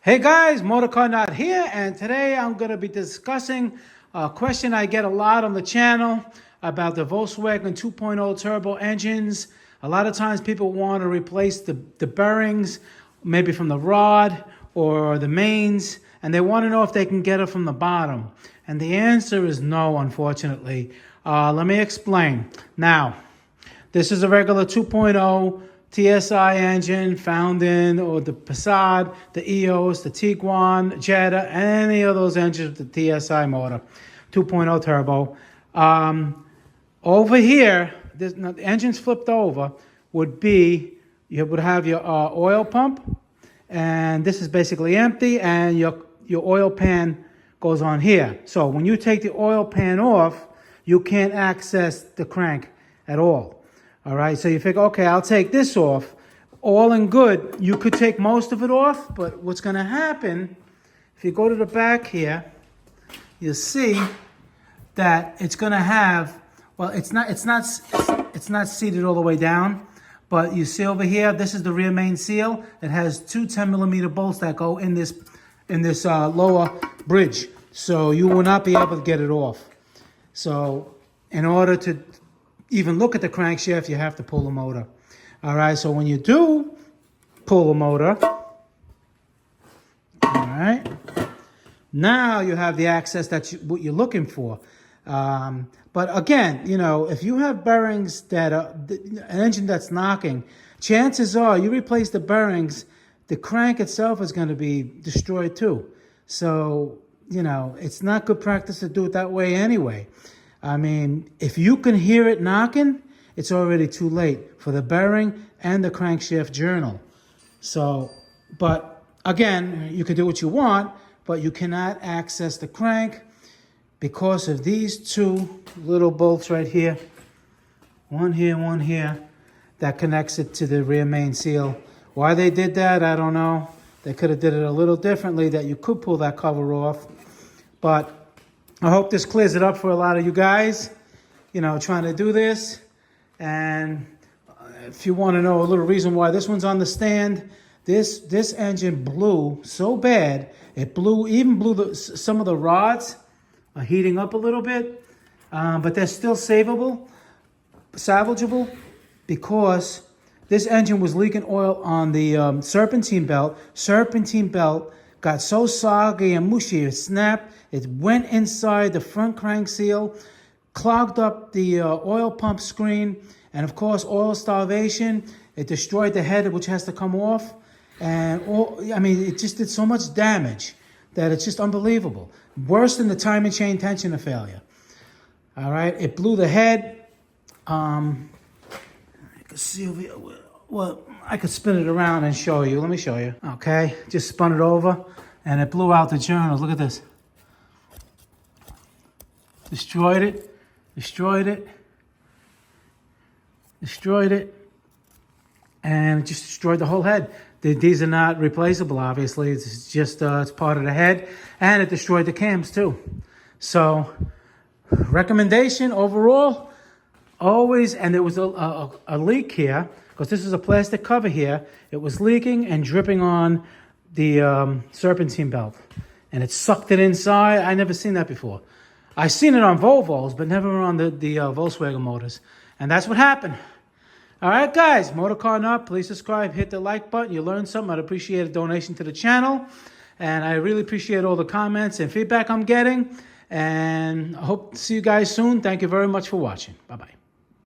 Hey guys, Motorcar Nut here, and today I'm going to be discussing a question I get a lot on the channel about the Volkswagen 2.0 turbo engines. A lot of times people want to replace the bearings, maybe from the rod or the mains, and they want to know if they can get it from the bottom. And the answer is no, unfortunately. Let me explain. Now, this is a regular 2.0 TSI engine found in the Passat, the EOS, the Tiguan, Jetta, any of those engines with the TSI motor, 2.0 turbo. Over here, the engine's flipped over, you would have your oil pump, and this is basically empty, and your oil pan goes on here. So when you take the oil pan off, you can't access the crank at all. All right, so you figure, okay, I'll take this off. All in good. You could take most of it off, but what's going to happen, if you go to the back here, you'll see that it's going to have, well, it's not seated all the way down, but you see over here, this is the rear main seal. It has two 10mm bolts that go in this lower bridge, so you will not be able to get it off. So in order to even look at the crankshaft, you have to pull the motor. All right, so when you do pull the motor, all right, now you have the access what you're looking for. But again, you know, if you have bearings that are an engine that's knocking, chances are you replace the bearings, the crank itself is going to be destroyed too. So, you know, it's not good practice to do it that way anyway. I mean, if you can hear it knocking, it's already too late for the bearing and the crankshaft journal. So, but again, you can do what you want, but you cannot access the crank because of these two little bolts right here. One here, that connects it to the rear main seal. Why they did that, I don't know. They could have did it a little differently, that you could pull that cover off. But I hope this clears it up for a lot of you guys, you know, trying to do this. And if you want to know a little reason why this one's on the stand, this engine blew so bad, it even blew some of the rods are heating up a little bit, but they're still salvageable, because this engine was leaking oil on the Serpentine Belt. Serpentine Belt got so soggy and mushy, it snapped. It went inside the front crank seal, clogged up the oil pump screen, and of course, oil starvation. It destroyed the head, which has to come off. And it just did so much damage that it's just unbelievable. Worse than the timing chain tensioner failure. All right, it blew the head. I can see over here. Well, I could spin it around and show you. Let me show you. Okay, just spun it over, and it blew out the journals. Look at this. Destroyed it, and it just destroyed the whole head. These are not replaceable, obviously. It's just it's part of the head, and it destroyed the cams too. So, recommendation overall, always, and there was a leak here, because this is a plastic cover here. It was leaking and dripping on the Serpentine belt, and it sucked it inside. I never seen that before. I've seen it on Volvos, but never on the Volkswagen motors. And that's what happened. All right, guys, Motorcar Nut, please subscribe, hit the like button. You learned something. I'd appreciate a donation to the channel. And I really appreciate all the comments and feedback I'm getting. And I hope to see you guys soon. Thank you very much for watching. Bye-bye.